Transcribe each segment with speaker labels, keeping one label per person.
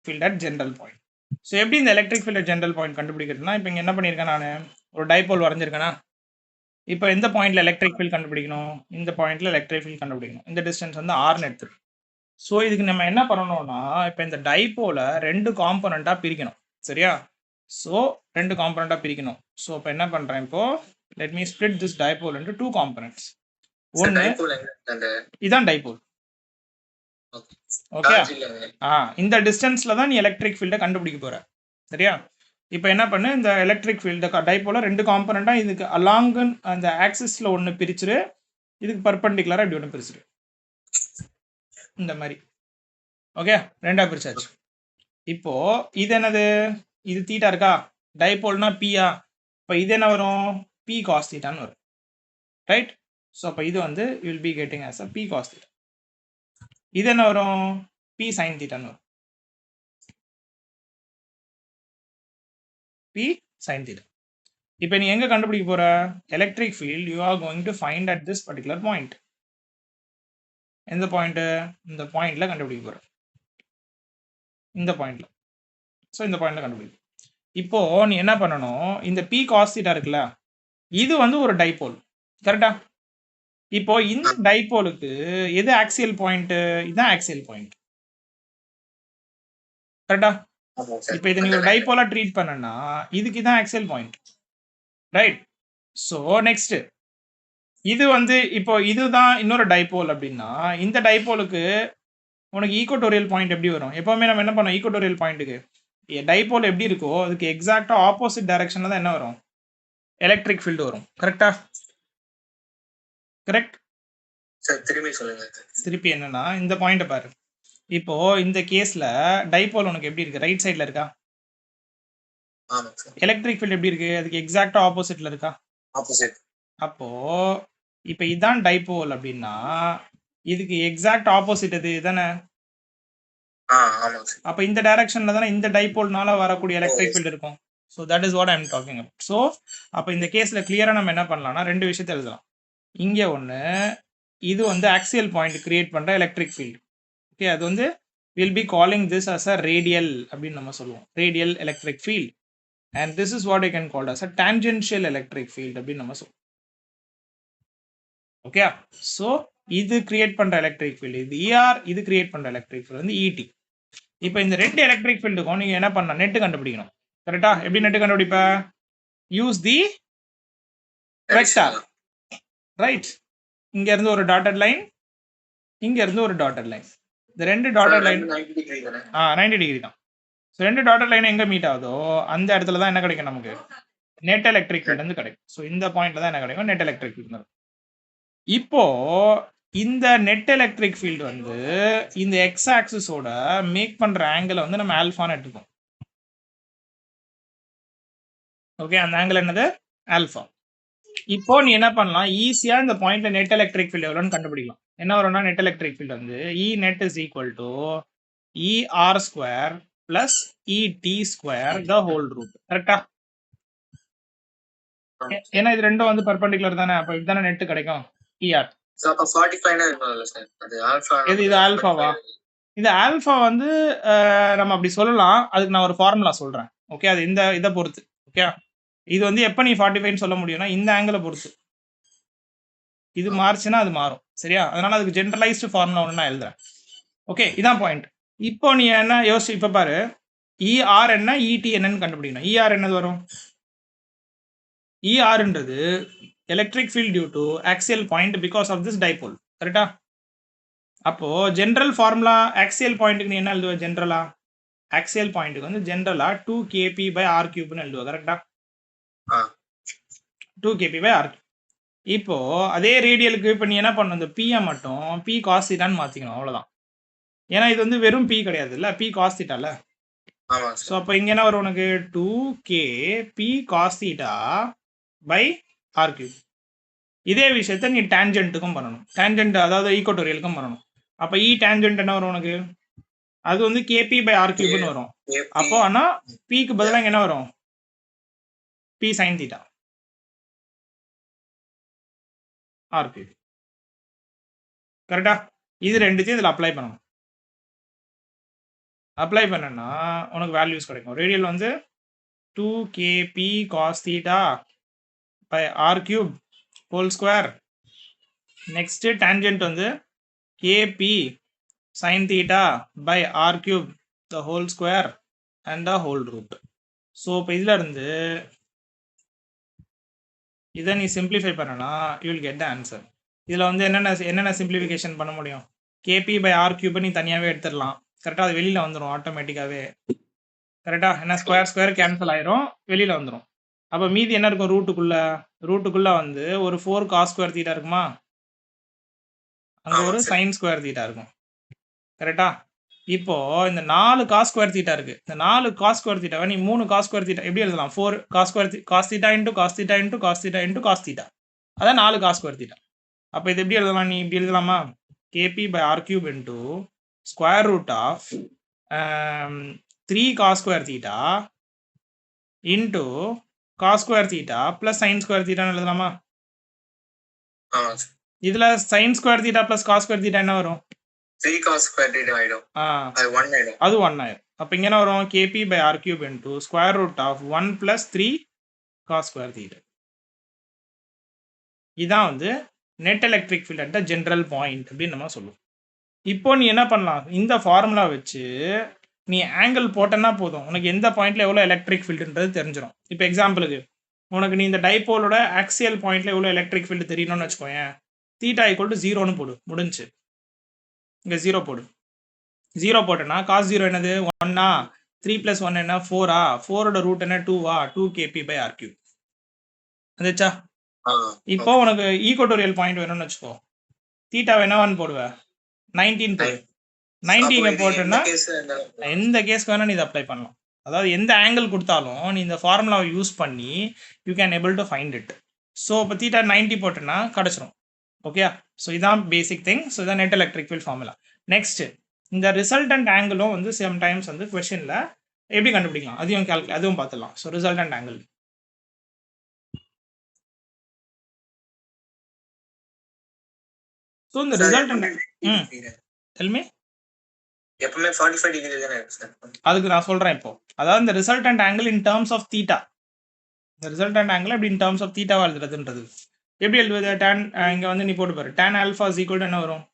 Speaker 1: field at general point. So எப்படி இந்த electric field at general point கண்டுபிடிக்கிறதுனா இப்போ இங்கே என்ன பண்ணியிருக்கேன் நான் ஒரு டைபோல் வரைஞ்சிருக்கேனா இப்போ எந்த பாயிண்ட்ல எலக்ட்ரிக் ஃபீல்ட் கண்டுபிடிக்கணும் இந்த பாயிண்ட்ல எலக்ட்ரிக் ஃபீல்ட் கண்டுபிடிக்கணும் இந்த டிஸ்டன்ஸ் வந்து ஆர்னு எடுத்துருக்கு ஸோ இதுக்கு நம்ம என்ன பண்ணணும்னா இப்போ இந்த டைபோலை 2 காம்பனண்ட்டாக பிரிக்கணும் சரியா ஸோ 2 காம்பனண்ட்டாக பிரிக்கணும் ஸோ இப்போ என்ன பண்ணுறேன் இப்போ let me split this dipole into 2 components ஒன்று இதான் டைபோல் ஓகே இந்த டிஸ்டன்ஸ்ல தான் நீ எலக்ட்ரிக் ஃபீல்டை கண்டுபிடிக்க போற சரியா இப்போ என்ன பண்ணு இந்த எலக்ட்ரிக் ஃபீல்டு டைபோல 2 காம்பனண்டா இதுக்கு அலாங் அந்த ஆக்சிஸ்ல ஒன்று பிரிச்சிரு இதுக்கு பர்பண்டிகுலரா இப்படி ஒன்று பிரிச்சிரு இந்த மாதிரி ஓகே ரெண்டா பிரிச்சாச்சு இப்போ இது என்னது இது தீட்டா இருக்கா டைபோல்னா பியா இப்போ இது என்ன வரும் பி காஸ் தீட்டான்னு வரும் ரைட் ஸோ அப்போ இது வந்து will be getting as a b cos theta இது என்ன வரும் பி சைன் தீட்டான்னு வரும் பி சைன் தீட்டா இப்போ நீ எங்க கண்டுபிடிக்க போற electric field you are going to find at this particular point எந்த பாயிண்ட் இந்த பாயிண்ட்ல கண்டுபிடிக்க போற இந்த பாயிண்ட்ல ஸோ இந்த பாயிண்ட்ல கண்டுபிடிக்கும் இப்போ நீ என்ன பண்ணணும் இந்த பி காஸ் தீட்டா இருக்குல்ல இது வந்து ஒரு டைபோல் கரெக்டா இப்போ இந்த டைபோலுக்கு எது ஆக்சியல் பாயிண்ட் இதுதான் ஆக்சியல் பாயிண்ட் கரெக்டா இப்போ இதை நீ ஒரு டைபோலா ட்ரீட் பண்ணனா இதுக்கு இதான் axial point right so next இது வந்து இப்போ இதுதான் இன்னொரு டைபோல் அப்படின்னா இந்த டைபோலுக்கு உனக்கு ஈக்குவட்டோரியல் பாயிண்ட் எப்படி வரும் எப்பவுமே நம்ம என்ன பண்ணோம் ஈக்குவட்டோரியல் பாயிண்ட்டுக்கு டைபோல் எப்படி இருக்கோ அதுக்கு எக்ஸாக்டா ஆப்போசிட் டைரக்ஷன்ல தான் என்ன வரும் எலக்ட்ரிக் ஃபீல்டு வரும் கரெக்டா கரெக்ட்
Speaker 2: திருப்பி சொல்லுங்க
Speaker 1: திருப்பி என்னன்னா இந்த பாயிண்ட்டை பாரு இப்போ இந்த கேஸ்ல டைபோல் உனக்கு எப்படி இருக்கு ரைட் சைட்ல இருக்கா எலக்ட்ரிக் ஃபீல்ட் எப்படி இருக்கு அதுக்கு எக்ஸாக்டா ஆப்போசிட்ல இருக்கா
Speaker 2: ஆப்போசிட்
Speaker 1: அப்போ இப்போ இதான் டைபோல் அப்படின்னா இதுக்கு எக்ஸாக்ட் ஆப்போசிட் அது தானே அப்ப இந்த டைரக்ஷன்ல தானே இந்த டைபோல்னால வரக்கூடிய எலக்ட்ரிக் ஃபீல்ட் இருக்கும் so that is what I am talking about so அப்போ இந்த கேஸ்ல கிளியரா நம்ம என்ன பண்ணலாம்னா 2 விஷயத்தை எழுதலாம் இங்க ஒன்று இது வந்து ஆக்சியல் பாயிண்ட் கிரியேட் பண்ற எலக்ட்ரிக் ஃபீல்ட் ஓகே அது வந்து will be calling this as a radial அப்படின்னு நம்ம சொல்லுவோம் radial electric field and this is what I can call as a tangential electric field அப்படின்னு நம்ம சொல்லுவோம் ஓகே ஸோ இது கிரியேட் பண்ற எலக்ட்ரிக் ஃபீல்டு இது இஆர் இது கிரியேட் பண்ற எலக்ட்ரிக் ஃபீல்டு வந்து இடி இப்போ இந்த 2 எலக்ட்ரிக் ஃபீல்டுக்கும் நீங்க என்ன பண்ணலாம் நெட் கண்டுபிடிக்கணும் கரெக்டா எப்படி நெட் கண்டுபிடிப்ப யூஸ் தி வெக்டார் ரைட் இங்க இருந்து ஒரு டாட்டட் லைன் இங்க இருந்து ஒரு டாட்டட் லைன் இந்த 2 டாட்டட் லைன் 90 டிகிரி தான் ஸோ 2 டாட்டட் லைன் எங்க மீட் ஆகுதோ அந்த இடத்துல தான் என்ன கிடைக்கும் நமக்கு நெட் எலக்ட்ரிக் ஃபீல்டு வந்து கிடைக்கும் ஸோ இந்த பாயிண்ட்ல தான் என்ன கிடைக்கும் நெட் எலக்ட்ரிக் ஃபீல்டு இப்போ இந்த நெட் எலக்ட்ரிக் ஃபீல்டு வந்து இந்த எக்ஸ் ஆக்சிஸோட மேக் பண்ற ஆங்கிள் வந்து நம்ம ஆல்ஃபான்னு எடுத்துப்போம் ஓகே அந்த ஆங்கிள் என்னது ஆல்ஃபா இப்போ நீ என்ன பண்ணலாம் ஈஸியா இந்த பாயிண்ட்ல நெட் எலக்ட்ரிக் ஃபீல்டு எவ்வளோன்னு கண்டுபிடிக்கலாம் என்ன வரும்னா நெட் எலக்ட்ரிக் ஃபீல்டு வந்து E net is equal to ER square plus ET square the whole root கரெக்டா ஏன்னா இது ரெண்டும் வந்து பர்பண்டிகுலர் தானே அப்போ இதுதானே நெட் கிடைக்கும் இஆர் இது ஆல்ஃபாவா இந்த ஆல்ஃபா வந்து நம்ம அப்படி சொல்லலாம் அதுக்கு நான் ஒரு ஃபார்முலா சொல்றேன் ஓகே அது இந்த இதை பொறுத்து ஓகே இது வந்து எப்போ நீ 45 சொல்ல முடியும்னா இந்த ஆங்கிளை பொறுத்து இது மாறுச்சுன்னா அது மாறும் சரியா அதனால அதுக்கு ஜென்ரலைஸ்டு ஃபார்முலா ஒன்று நான் எழுதுறேன் ஓகே இதான் பாயிண்ட் இப்போ நீ என்ன யோசிச்சு இப்போ பாரு இஆர் என்ன இடி என்னன்னு கண்டுபிடிக்கணும் இஆர் என்னது வரும் இஆர்ன்றது electric field due to axial point because of this dipole கரெக்டா அப்போ ஜென்ரல் ஃபார்முலா ஆக்சியல் பாயிண்ட்டுக்கு நீ என்ன எழுதுவ ஜென்ரலா ஆக்சியல் பாயிண்ட்டுக்கு வந்து ஜென்ரலா 2kp/r³ எழுதுவ கரெக்டா 2kp/r³ இப்போ அதே ரேடியலுக்கு இப்போ நீ என்ன பண்ணணும் இந்த பியை மட்டும் பி காஸ் தீட்டான்னு மாத்திக்கணும் அவ்வளவுதான் ஏன்னா இது வந்து வெறும் பி கிடையாது இல்ல பி காஸ் தீட்டால ஸோ அப்போ இங்க என்ன வரும் உனக்கு 2kp காஸ் தீட்டா/r³. இதே விஷயத்த நீ டேஞ்சென்ட்டுக்கும் பண்ணணும் டேஞ்சென்ட் அதாவது ஈக்குவட்டோரியலுக்கும் பண்ணணும் அப்போ இ டேஞ்சென்ட் என்ன வரும் உனக்கு அது வந்து kp/r³ வரும் அப்போ ஆனா பிக்கு பதிலாக என்ன வரும் பி சைன் தீட்டா r³ கரெக்டா இது ரெண்டுத்தையும் இதில் அப்ளை பண்ணணும் அப்ளை பண்ணனா உனக்கு வேல்யூஸ் கிடைக்கும். ரேடியல் வந்து 2kp cos theta by r cube whole square. Next tangent வந்து kp sin theta by r cube the whole square and the whole root. So இப்போ இதில் இருந்து இதை நீ சிம்பிளிஃபை பண்ணனா you will get the answer. இதில் வந்து என்னென்ன சிம்பிளிஃபிகேஷன் பண்ண முடியும்? கேபி பை ஆர் கியூபை நீ தனியாகவே எடுத்துடலாம். கரெக்டாக அது வெளியில் வந்துடும் ஆட்டோமேட்டிக்காகவே. கரெக்டாக என்ன ஸ்கொயர் கேன்சல் ஆயிரும், வெளியில் வந்துடும். அப்போ மீதி என்ன இருக்கும்? ரூட்டுக்குள்ளே வந்து ஒரு 4 காஸ் ஸ்கொயர் தீட்டா இருக்குமா, அங்கே ஒரு சைன் ஸ்கொயர் தீட்டா இருக்கும். கரெக்டா? இப்போ இந்த 4 காஸ் ஸ்கொயர் தீட்டா இருக்கு. இந்த 4 காஸ் ஸ்கொயர் தீட்டாவை நீ 3 காஸ் ஸ்கொயர் தீட்டா எப்படி எழுதலாம்? 4 cos square cos theta into cos theta into cos theta into cos theta. அதான் 4 காஸ் ஸ்கொயர் தீட்டா. அப்போ இது எப்படி எழுதலாம்? நீ இப்படி எழுதலாமா? KP by r cube into square root of 3 cos square theta into cos square theta plus sin square தீட்டான்னு எழுதலாமா? இதுல sin square theta plus cos square theta என்ன வரும்?
Speaker 2: 3 cos square theta ஆயிடும். அது 1 ஆயிடும்.
Speaker 1: அது 1 ஆயிடும். அப்போ இங்க என்ன வரும்? kp by r cube into square root of 1 plus 3 cos square theta. இதான் வந்து net electric field at the general point அப்படின்னு நம்ம சொல்லுவோம். இப்போ நீ என்ன பண்ணலாம்? இந்த ஃபார்முலா வச்சு நீ ஆங்கிள் போட்டனா போதும், உனக்கு எந்த பாயிண்ட்ல எவ்வளோ எலக்ட்ரிக் ஃபீல்டுன்றது தெரிஞ்சிடும். இப்போ எக்ஸாம்பிளுக்கு உனக்கு நீ இந்த டைபோலோட ஆக்சியல் பாயிண்ட்ல எவ்வளோ எலக்ட்ரிக் ஃபீல்டு தெரியணும்னு வச்சுக்கோயேன். தீட்டா ஈக்குவல் டு 0ன்னு போடு, முடிஞ்சு. இங்கே 0 போடு. 0 போட்டேன்னா காஸ் 0 என்னது? 1ஆ? 3 + 1 என்ன? 4ஆ? 4ஓட ரூட் என்ன? 2ஆ? 2 kp by r cube. வந்துச்சா? இப்போ உனக்கு ஈக்குவட்டோரியல் பாயிண்ட் வேணும்னு வச்சுக்கோ. தீட்டா என்னவான்னு போடுவ? 19 போடு. 19 போட்டேன்னா எந்த கேஸ்க்கு வேணா நீ இதை அப்ளை பண்ணலாம். அதாவது எந்த ஆங்கிள் கொடுத்தாலும் நீ இந்த ஃபார்முலாவை யூஸ் பண்ணி you can able to find it. So இப்போ தீட்டா 90 போட்டேன்னா கிடச்சிரும். ஓகே, ஸோ இதான் பேசிக் திங். ஸோ இதான் net electric field formula. Next இந்த ரிசல்டன்ட் ஆங்கிளும் வந்து சம்டைம்ஸ் வந்து கொஸ்டின்ல எப்படி கண்டுபிடிக்கலாம் அதுவும் பார்த்துடலாம். ஸோ ரிசல்டன்ட் ஆங்கிள் ஸோ இந்த ரிசல்டன்ட் டெல்மி
Speaker 2: எப்பவுமே 45 டிகிரி தானே இருக்கு சார்.
Speaker 1: அதுக்கு நான் சொல்றேன் இப்போ. அதாவது இந்த resultant angle in terms of theta, இந்த ரிசல்டன்ட் ஆங்கிள் எப்படி இன் டர்ம்ஸ் ஆஃப் தீட்டாவா எழுதுறதுன்றது எப்படி எழுதுவது? tan இங்க வந்து நீ போட்டு பாரு. tan alpha is equal to என்ன வரும்?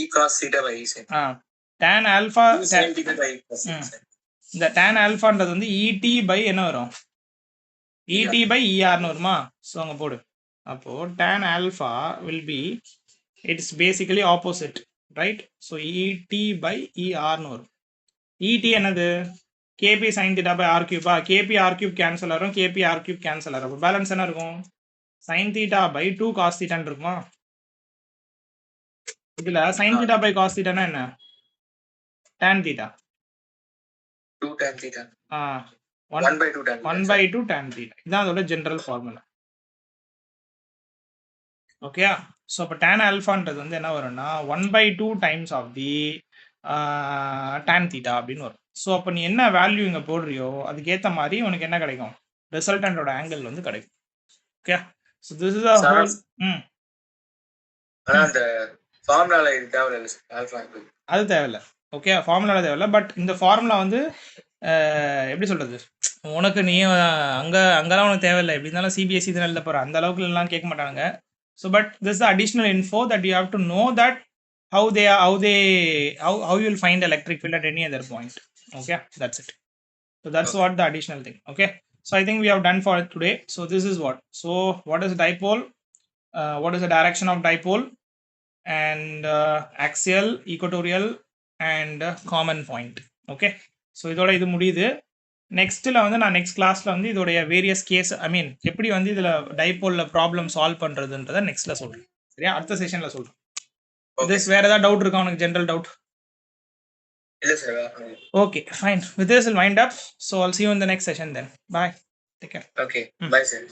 Speaker 2: e cos theta by e sin.
Speaker 1: tan alpha
Speaker 2: sin theta by e cos theta.
Speaker 1: இந்த tan alphaன்றது வந்து et by என்ன வரும்? et by er ன்னு வருமா? ஸோ அங்க போடு. அப்போ tan alpha will be, it's basically opposite, right? So et by er ன்னு வரும். et என்னது? kp sin theta by r cube. kp r cube cancel ஆகும், kp r cube கேன்சல் ஆகும். பேலன்ஸ் என்ன இருக்கும்? sin theta by 2 cos theta இருக்குமா? இதுல sin theta by cos theta என்ன? tan theta.
Speaker 2: 2 tan theta.
Speaker 1: 1/2 tan. 1/2 tan theta. இதான் அதோட general formula. Okay, so அப்போ tan alphaன்றது வந்து என்ன வரும்னா 1/2 times of the tan theta அப்படின்னு வரும். ஸோ அப்போ நீ என்ன வேல்யூ இங்கே போடுறியோ அதுக்கேற்ற மாதிரி உனக்கு என்ன கிடைக்கும்? ரிசல்டன்டோட ஆங்கிள் வந்து கிடைக்கும். Okay, so this is whole.
Speaker 2: அந்த ஃபார்முலால இது தேவையில்லை, ஆல்ஃபா
Speaker 1: அது தேவையில்லை. ஓகே, ஃபார்முலால தேவையில்லை. பட் இந்த ஃபார்முலா வந்து எப்படி சொல்றது, உனக்கு நீ அங்கெல்லாம் உனக்கு தேவையில்லை. எப்படி இருந்தாலும் சிபிஎஸ்சி தான் எழுத போற, அந்த அளவுக்கு எல்லாம் கேட்க மாட்டாங்க. So but this additional info that you have to know that how you will find electric field at any other point. Okay, that's it. So that's what the additional thing. Okay, so I think we have done for today. So this is what is dipole, what is the direction of dipole, and axial, equatorial, and common point. Okay, so இதோட இது முடியுது. நெக்ஸ்ட்டில் வந்து நான் next கிளாஸில் வந்து இதோடைய various case, எப்படி வந்து இதில் டைபோலில் ப்ராப்ளம் சால்வ் பண்ணுறதுன்றதை நெக்ஸ்ட்டில் சொல்கிறேன். சரியா? அடுத்த செஷனில் சொல்கிறேன். திஸ் வேறு ஏதாவது டவுட் இருக்கா உனக்கு? General doubt?
Speaker 2: இல்லை sir.
Speaker 1: Okay, fine. With this will wind up. So I'll see you in the next session then. Bye. Take care.
Speaker 2: Okay, bye sir.